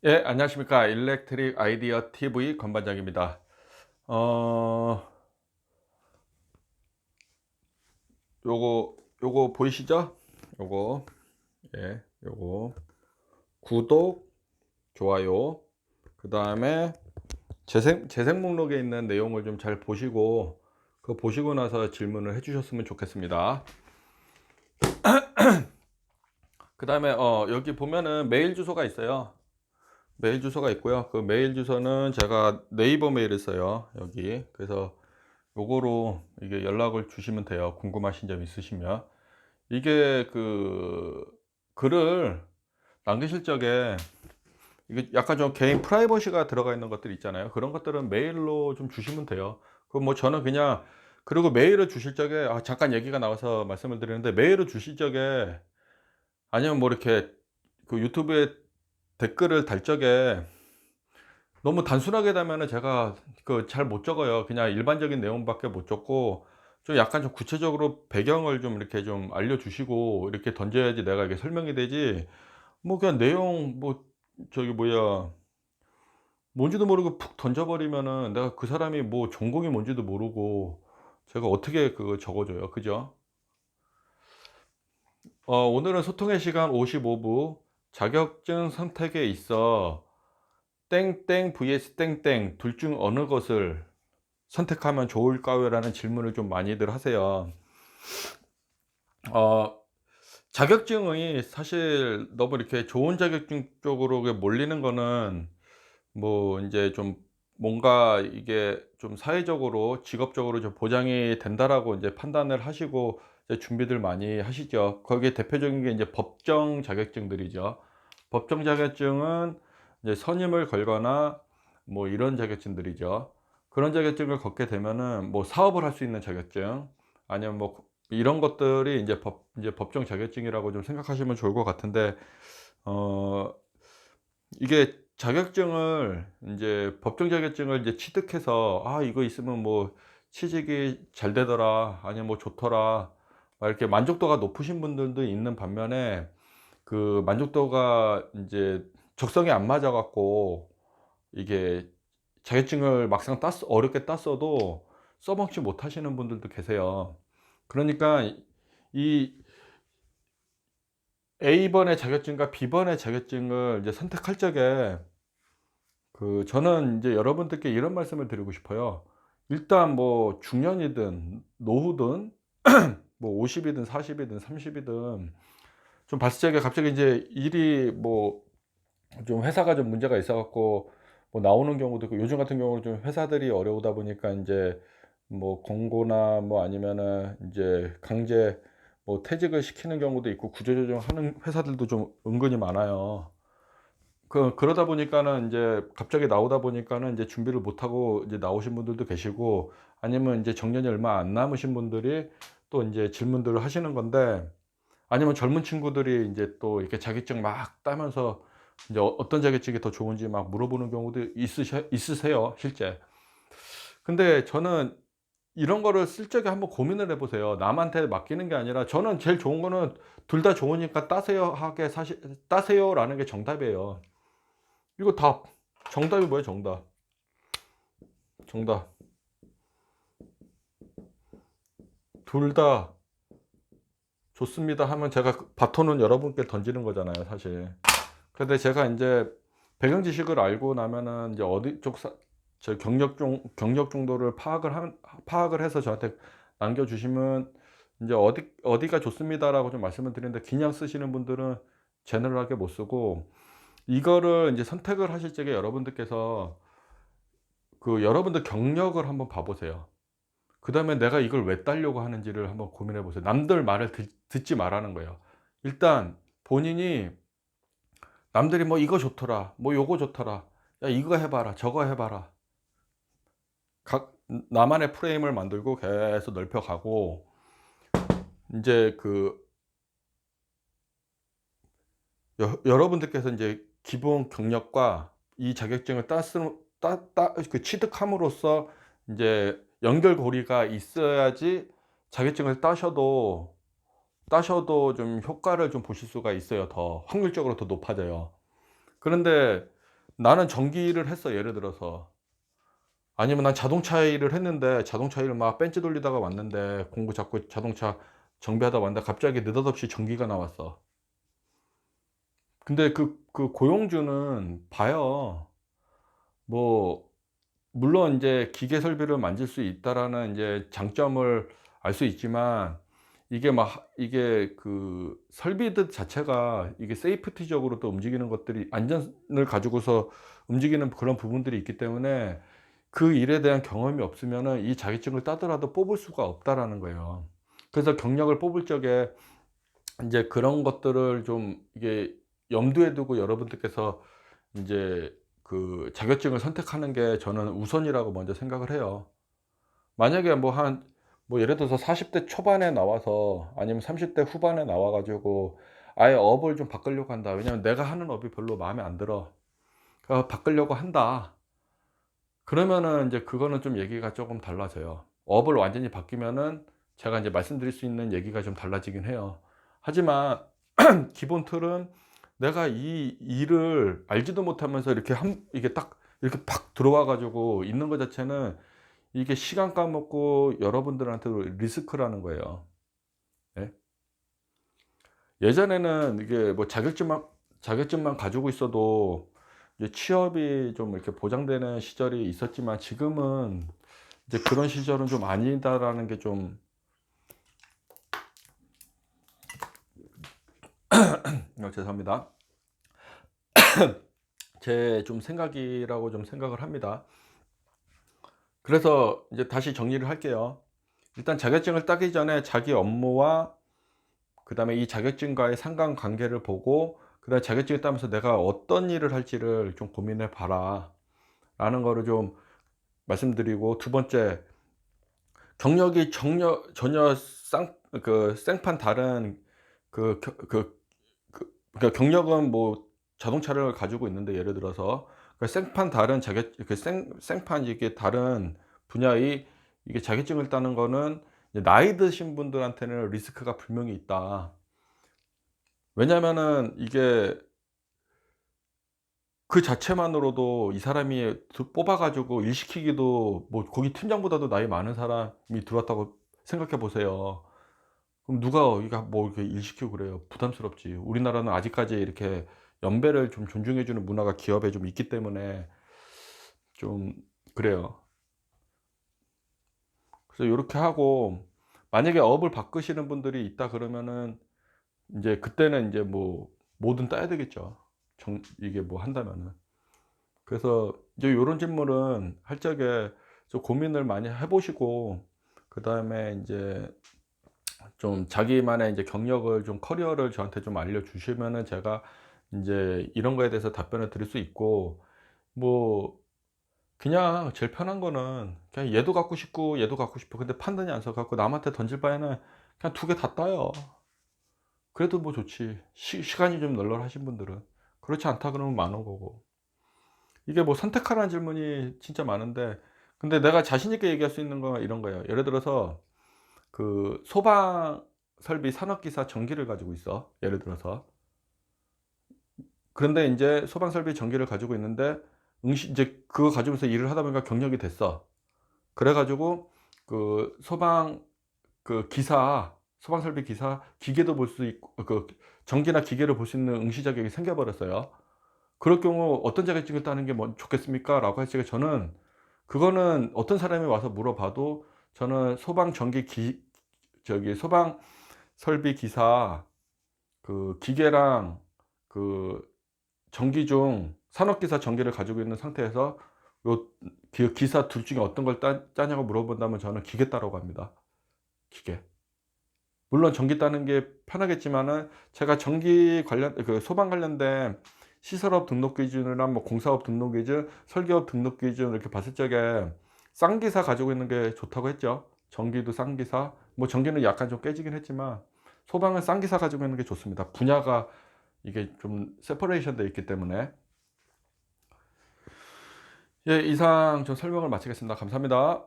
예, 안녕하십니까. 일렉트릭 아이디어 TV 건반장입니다. 어, 요거 보이시죠? 요거, 예, 요거. 구독, 좋아요. 그 다음에 재생 목록에 있는 내용을 좀 잘 보시고, 그거 보시고 나서 질문을 해주셨으면 좋겠습니다. 그 다음에, 여기 보면은 메일 주소가 있어요. 메일 주소가 있고요. 그 메일 주소는 제가 네이버 메일을 써요. 여기. 그래서 요거로 이게 연락을 주시면 돼요. 궁금하신 점 있으시면. 이게 글을 남기실 적에 이게 약간 좀 개인 프라이버시가 들어가 있는 것들 있잖아요. 그런 것들은 메일로 좀 주시면 돼요. 그 뭐 저는 그냥, 그리고 메일을 주실 적에 잠깐 얘기가 나와서 말씀을 드리는데, 메일을 주실 적에 아니면 뭐 이렇게 그 유튜브에 댓글을 달 적에 너무 단순하게 달면은 제가 잘 못 적어요. 그냥 일반적인 내용밖에 못 적고, 좀 약간 좀 구체적으로 배경을 좀 이렇게 좀 알려주시고 이렇게 던져야지 내가 이게 설명이 되지. 뭐 그냥 내용 뭐 저기 뭐야 뭔지도 모르고 푹 던져버리면은 내가 그 사람이 뭐 전공이 뭔지도 모르고 제가 어떻게 그거 적어줘요, 그죠? 오늘은 소통의 시간 55부, 자격증 선택에 있어 땡땡 vs 땡땡 둘 중 어느 것을 선택하면 좋을까요? 라는 질문을 좀 많이들 하세요. 어, 자격증이 사실 너무 이렇게 좋은 자격증 쪽으로 몰리는 거는 뭐 이제 좀 뭔가 이게 좀 사회적으로 직업적으로 좀 보장이 된다라고 이제 판단을 하시고 이제 준비들 많이 하시죠. 거기에 대표적인 게 이제 법정 자격증들이죠. 법정 자격증은 이제 선임을 걸거나 뭐 이런 자격증들이죠. 그런 자격증을 걷게 되면은 뭐 사업을 할 수 있는 자격증, 아니면 뭐 이런 것들이 이제 법정 자격증이라고 좀 생각하시면 좋을 것 같은데, 어 이게 자격증을 인제 법정 자격증을 이제 취득해서 '아 이거 있으면 뭐 취직이 잘 되더라.' 아니면 뭐 "좋더라." 막 이렇게 만족도가 높으신 분들도 있는 반면에, 그 만족도가 인제 적성에 안 맞아 갖고 이게 자격증을 막상 어렵게 땄어도 써먹지 못하시는 분들도 계세요. 그러니까 이 A번의 자격증과 B번의 자격증을 이제 선택할 적에, 저는 인제 여러분들께 이런 말씀을 드리고 싶어요. 일단 뭐 중년이든 노후든 뭐 50 이든 40 이든 30 이든 좀 봤을 적에 갑자기 인제 일이 뭐 좀 회사가 좀 문제가 있어 갖고 뭐 나오는 경우도 있고, 요즘 같은 경우는 좀 회사들이 어려우다 보니까 인제 뭐 공고나 뭐 아니면은 인제 강제 뭐 퇴직을 시키는 경우도 있고 구조조정하는 회사들도 좀 은근히 많아요. 그러다 보니까는 인제 갑자기 나오다 보니까는 인제 준비를 못하고 이제 나오신 분들도 계시고, 아니면 인제 정년이 얼마 안 남으신 분들이 또 인제 질문들을 하시는 건데, 아니면 젊은 친구들이 인제 또 이렇게 자격증 막 따면서 인제 어떤 자격증이 더 좋은지 막 물어보는 경우도 있으세요, 실제. 근데 저는 이런 거를 쓸 적에 한번 고민을 해 보세요. 남한테 맡기는 게 아니라, 저는 제일 좋은 거는 "둘 다 좋으니까 따세요." 하게 사실 "따세요."라는 게 정답이에요. 이거 답. 정답이 뭐예요, 정답. 정답. "둘 다 좋습니다." 하면 제가 바톤은 여러분께 던지는 거잖아요, 사실. 근데 제가 인제 배경 지식을 알고 나면은 인제 어디 쪽 저 경력 정도를 파악을 해서 저한테 남겨 주시면 인제 "어디가 좋습니다."라고 좀 말씀을 드리는데, 그냥 쓰시는 분들은 제너럴하게 못 쓰고, 이거를 인제 선택을 하실 적에 여러분들께서 여러분들 경력을 한번 봐 보세요. 그다음에 내가 이걸 왜 따려고 하는지를 한번 고민해 보세요. 남들 말을 듣지 말라는 거예요. 일단 본인이, 남들이 뭐 "이거 좋더라. 뭐 요거 좋더라. 야 이거 해 봐라. 저거 해 봐라." 각 나만의 프레임을 만들고 계속 넓혀 가고, 인제 여러분들께서 인제 기본 경력과 이 자격증을 땄음 따 따 그 취득함으로써 인제 연결고리가 있어야지 자격증을 따셔도 좀 효과를 좀 보실 수가 있어요. 더 확률적으로 더 높아져요. 그런데 나는 전기를 했어 예를 들어서. 아니면 난 자동차 일을 했는데 자동차 일을 막 벤치 돌리다가 왔는데 공구 잡고 자동차 정비하다 왔는데 갑자기 느닷없이 전기가 나왔어. 근데 그 고용주는 봐요. 뭐 물론 인제 기계 설비를 만질 수 있다라는 인제 장점을 알 수 있지만 이게 막 이게 그 설비들 자체가 이게 세이프티적으로 또 움직이는 것들이 안전을 가지고서 움직이는 그런 부분들이 있기 때문에 그 일에 대한 경험이 없으면은 이 자격증을 따더라도 뽑을 수가 없다라는 거예요. 그래서 경력을 뽑을 적에 인제 그런 것들을 좀 이게 염두에 두고 여러분들께서 인제 그 자격증을 선택하는 게 저는 우선이라고 먼저 생각을 해요. 만약에 뭐 예를 들어서 40대 초반에 나와서 아니면 30대 후반에 나와 가지고 아예 업을 좀 바꾸려고 한다. 왜냐하면 '내가 하는 업이 별로 마음에 안 들어. 바꾸려고 한다.' 그러면은 인제 그거는 좀 얘기가 쪼금 달라져요. 업을 완전히 바뀌면은 제가 인제 말씀드릴 수 있는 얘기가 좀 달라지긴 해요. 하지만 기본 틀은 내가 이 일을 알지도 못하면서 이게 딱 이렇게 팍 들어와 가지고 있는 것 자체는 이게 시간 까먹고 여러분들한테도 리스크라는 거예요. 예. 예전에는 이게 뭐 자격증만 가지고 있어도 이제 취업이 좀 이렇게 보장되는 시절이 있었지만 지금은 이제 그런 시절은 좀 아니다라는 게 좀 죄송합니다. 제 좀 생각이라고 좀 생각을 합니다. 그래서 이제 다시 정리를 할게요. 일단 자격증을 따기 전에 자기 업무와 그다음에 이 자격증과의 상관관계를 보고 그다음에 자격증을 따면서 '내가 어떤 일을 할지를 좀 고민해 봐라.'라는 거를 좀 말씀드리고, 두 번째, 경력이 전혀 생판 다른 그 겨 그 그러니까 경력은 뭐 자동차를 가지고 있는데 예를 들어서 생판 다른 자격 그 생판 이게 다른 분야의 이게 자격증을 따는 거는 이제 나이 드신 분들한테는 리스크가 분명히 있다. 왜냐하면은 이게 그 자체만으로도 이 사람이 뽑아 가지고 일 시키기도 뭐 거기 팀장보다도 나이 많은 사람이 들어왔다고 생각해 보세요. 그럼 누가 이거 뭐 이렇게 일 시키고 그래요. 부담스럽지. 우리나라는 아직까지 이렇게 연배를 좀 존중해 주는 문화가 기업에 좀 있기 때문에 좀 그래요. 그래서 요렇게 하고, 만약에 업을 바꾸시는 분들이 있다 그러면은 인제 그때는 인제 뭐 뭐든 따야 되겠죠. 이게 뭐 한다면은. 그래서 이제 요런 질문은 할 적에 좀 고민을 많이 해 보시고 그다음에 인제 좀 자기만의 인제 경력을 좀 커리어를 저한테 좀 알려 주시면은 제가 인제 이런 거에 대해서 답변을 드릴 수 있고, 뭐 그냥 제일 편한 거는 그냥 얘도 갖고 싶고 얘도 갖고 싶어. 근데 판단이 안 서 갖고 남한테 던질 바에는 그냥 두 개 다 따요. 그래도 뭐 좋지. 시간이 좀 널널하신 분들은. 그렇지 않다 그러면 많은 거고. 이게 뭐 선택하라는 질문이 진짜 많은데, 근데 내가 자신 있게 얘기할 수 있는 건 이런 거예요. 예를 들어서 그 소방 설비 산업기사 전기를 가지고 있어. 예를 들어서. 그런데 인제 소방 설비 전기를 가지고 있는데 인제 그거 가지고서 일을 하다 보니까 경력이 됐어. 그래 가지고 그 소방 설비 기사 기계도 볼 수 있고 전기나 기계를 볼 수 있는 응시 자격이 생겨 버렸어요. 그럴 경우 "어떤 자격증을 따는 게 좋겠습니까?"라고 할 적에 저는 그거는 어떤 사람이 와서 물어봐도 저는 소방 전기 소방 설비 기사 그 기계랑 그 전기 중 산업기사 전기를 가지고 있는 상태에서 요 기사 둘 중에 어떤 걸 짜냐고 물어본다면 저는 기계 따라고 합니다. 기계. 물론 전기 따는 게 편하겠지만은 제가 전기 관련 소방 관련된 시설업 등록 기준이나 뭐 공사업 등록 기준, 설계업 등록 기준 이렇게 봤을 적에 쌍 기사 가지고 있는 게 좋다고 했죠. 전기도 쌍 기사, 뭐 전기는 약간 좀 깨지긴 했지만 소방은 쌍 기사 가지고 있는 게 좋습니다. 분야가 이게 좀 세퍼레이션 되어 있기 때문에. 예, 이상 좀 설명을 마치겠습니다. 감사합니다.